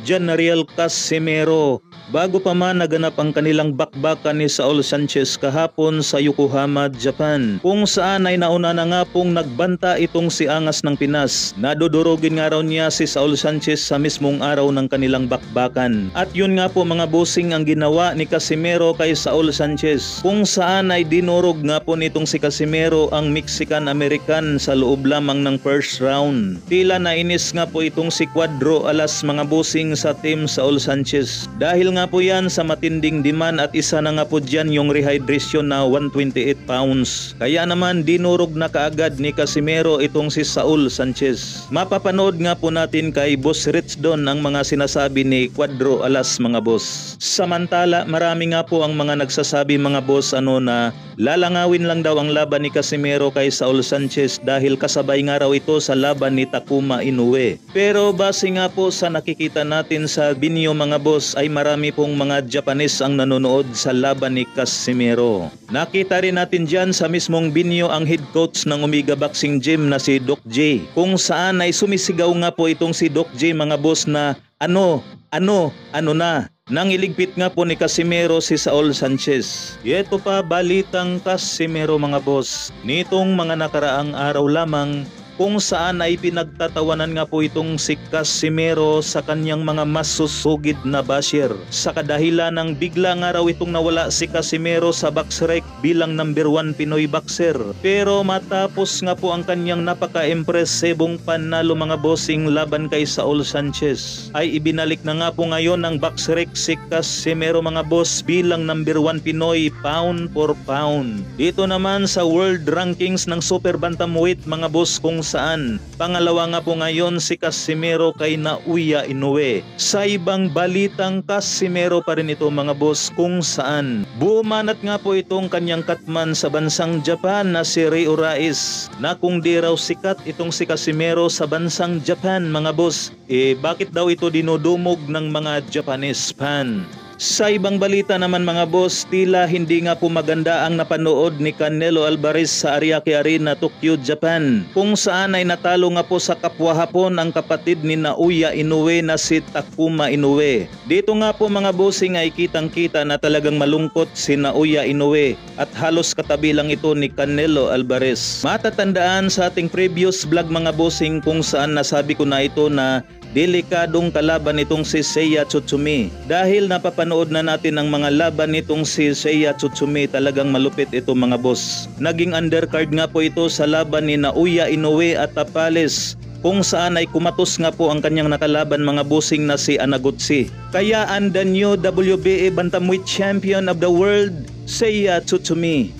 Janariel Casimero. Bago pa man naganap ang kanilang bakbakan ni Saul Sanchez kahapon sa Yokohama, Japan, kung saan ay nauna na nga pong nagbanta itong si Angas ng Pinas. Nadudurugin nga raw niya si Saul Sanchez sa mismong araw ng kanilang bakbakan. At yun nga po mga bossing ang ginawa ni Casimero kay Saul Sanchez, kung saan ay dinurog nga po nitong si Casimero ang Mexican-American sa loob lamang ng first round. Tila nainis nga po itong si Cuadro Alas mga bossing sa team Saul Sanchez. Dahil nga po yan sa matinding demand at isa na nga po dyan yung rehydration na 128 pounds. Kaya naman dinurog na kaagad ni Casimero itong si Saul Sanchez. Mapapanood nga po natin kay Boss Rich Don ang mga sinasabi ni Cuadro Alas mga boss. Samantala marami nga po ang mga nagsasabi mga boss na lalangawin lang daw ang laban ni Casimero kay Saul Sanchez dahil kasabay nga raw ito sa laban ni Takuma Inoue. Pero base nga po sa nakikita natin sa binyo mga boss ay marami pong mga Japanese ang nanonood sa laban ni Casimero. Nakita rin natin dyan sa mismong binyo ang head coach ng Omega Boxing Gym na si Doc J, kung saan ay sumisigaw nga po itong si Doc J mga boss na ano na. Nang iligpit nga po ni Casimero si Saul Sanchez. Ito pa balitang Casimero mga boss. Nitong mga nakaraang araw lamang, kung saan ay pinagtatawanan nga po itong si Casimero sa kanyang mga masusugid na basher. Sa kadahilan ng bigla nga raw itong nawala si Casimero sa BoxRec bilang number 1 Pinoy boxer. Pero matapos nga po ang kanyang napaka-impresibong panalo mga bossing laban kay Saul Sanchez, ay ibinalik na nga po ngayon ng BoxRec si Casimero mga boss bilang number 1 Pinoy pound for pound. Dito naman sa world rankings ng super bantamweight mga boss, kung saan pangalawa nga po ngayon si Casimero kay Naoya Inoue. Sa ibang balitang Casimero pa rin ito mga boss, kung saan bumanat nga po itong kanyang katman sa bansang Japan na si Reo Raiz, na kung di raw sikat itong si Casimero sa bansang Japan mga boss, bakit daw ito dinudumog ng mga Japanese fan? Sa ibang balita naman mga boss, tila hindi nga po maganda ang napanood ni Canelo Alvarez sa Ariake Arena, Tokyo, Japan, kung saan ay natalo nga po sa kapwa Hapon ang kapatid ni Naoya Inoue na si Takuma Inoue. Dito nga po mga bossing ay kitang-kita na talagang malungkot si Naoya Inoue at halos katabi lang ito ni Canelo Alvarez. Matatandaan sa ating previous vlog mga bossing kung saan nasabi ko na ito na delikadong kalaban nitong si Seiya Tsutsumi. Dahil napapanood na natin ang mga laban nitong si Seiya Tsutsumi, talagang malupit ito mga boss. Naging undercard nga po ito sa laban ni Naoya Inoue at Tapales, kung saan ay kumatos nga po ang kanyang nakalaban mga bossing na si Anagutsi. Kaya ang the new WBA Bantamweight Champion of the World, Seiya Tsutsumi,